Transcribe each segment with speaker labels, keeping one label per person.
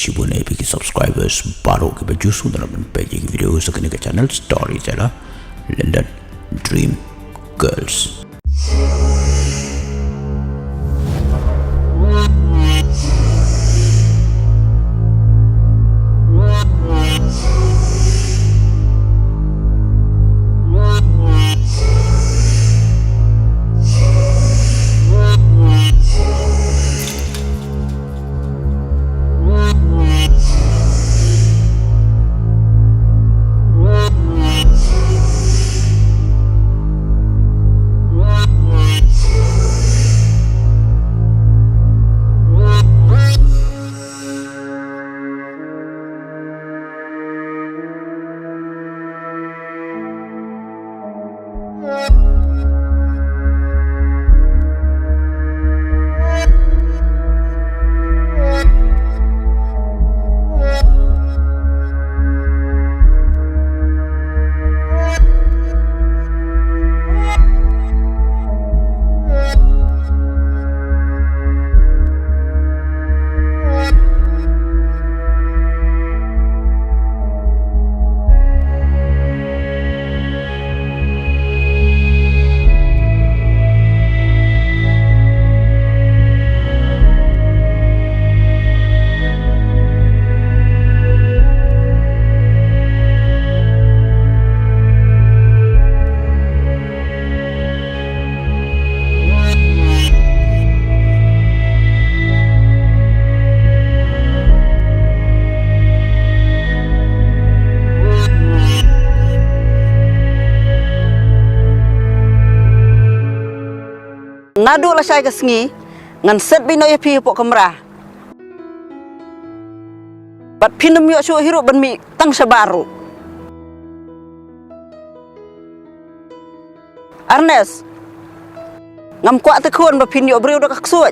Speaker 1: Ibu na ipiki subscribers baru ke berjusu dalam page video sekini ke channel story saya London Dream Girls.
Speaker 2: Ngadu lah saya ke sengi ngan set bino ya pi pok kamera. Bat pinam yo su hirup ban mi tang sabaru. Arnes ngam kuat tekun ba pin yo breu dak suat.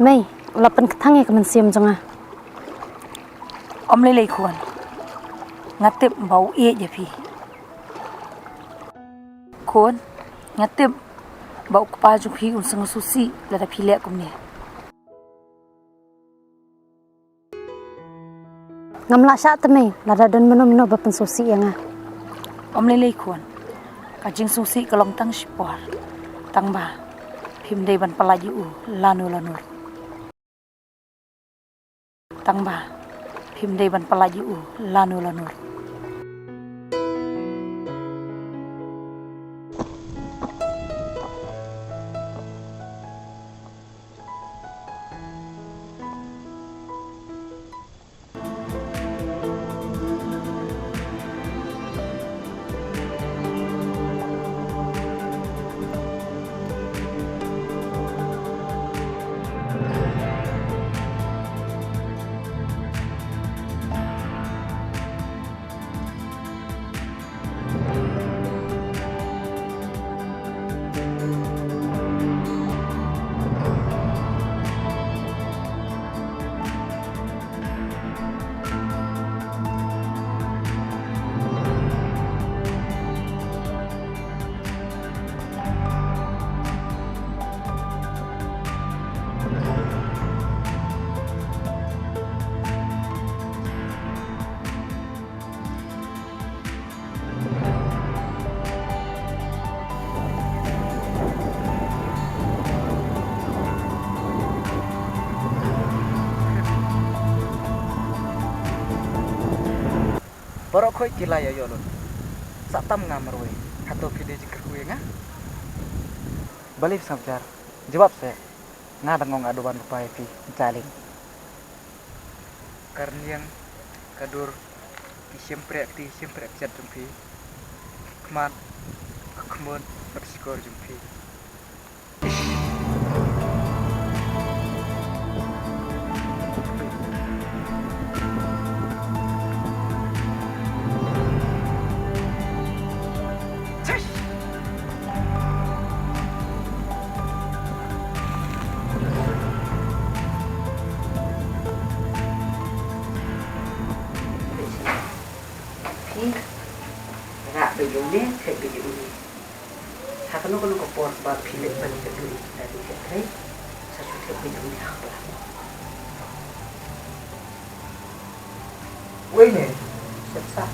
Speaker 3: Mei, lapan ketang ya kemen siam jonga.
Speaker 4: Om lele kuan. Ngatip bau ie je pi. Kuan ngatip bau kepaju pi unseng susi lada pilek kumnya.
Speaker 3: Ngamla syak temei, lada dan meno-meno bapen susi yang ah.
Speaker 4: Om lele kuan. Kajing susi kelong tang sipor. Tang ba. Pim dei ban palaji lanu. Tang ba, pim dei ban palaji lanu.
Speaker 5: Borok koi kila ya yolun. Satam ngamarwe. Hato video jikir kuye nga. Balik samcar. Jawab saya. Ngadang aduan lupa pi caling. Karena yang kadur siempre akti jumpi. Kemat kemun berskor jumpi.
Speaker 2: bejong ni ke bejong ni. Hakano kono ko por ba philet ban ke duri dari ke tre sa chute bejong ni hakla.
Speaker 5: Wei ni.
Speaker 2: Setsa.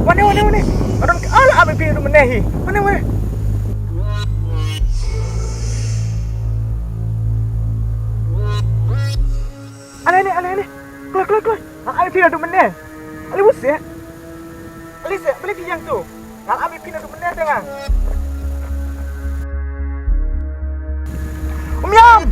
Speaker 5: Mana? Orang ala abi pi menehi. Mana? Ala ni. Keluar. Abi pi adu meneh. Ali busek. Ali se, beli yang tu. Ngal abi pi adu meneh tengah. Yam.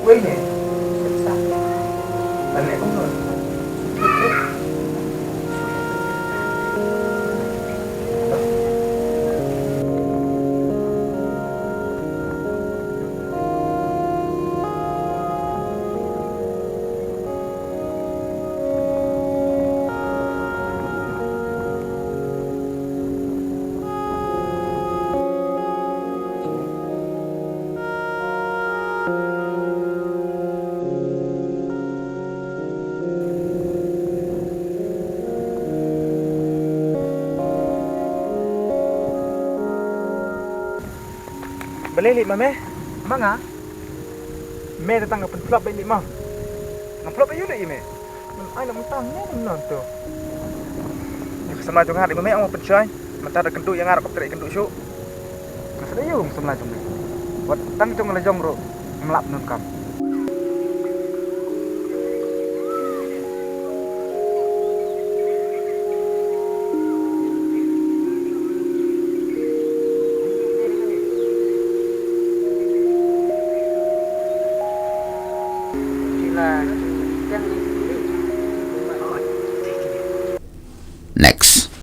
Speaker 5: Wei ni. Setsa. Balik kamu. Balik mah meh. Manga. Meh datang ke penplop balik mah. Ngamplop ayu dah meh. Ai nak mentang ni benar tu. Sama jong hari meh ang pencai. Mentara kenduk yang arep trek kenduk syuk. Kasada yung sama jong meh. Wat tang jong lejong ro. Melap nun kam.
Speaker 2: ka yang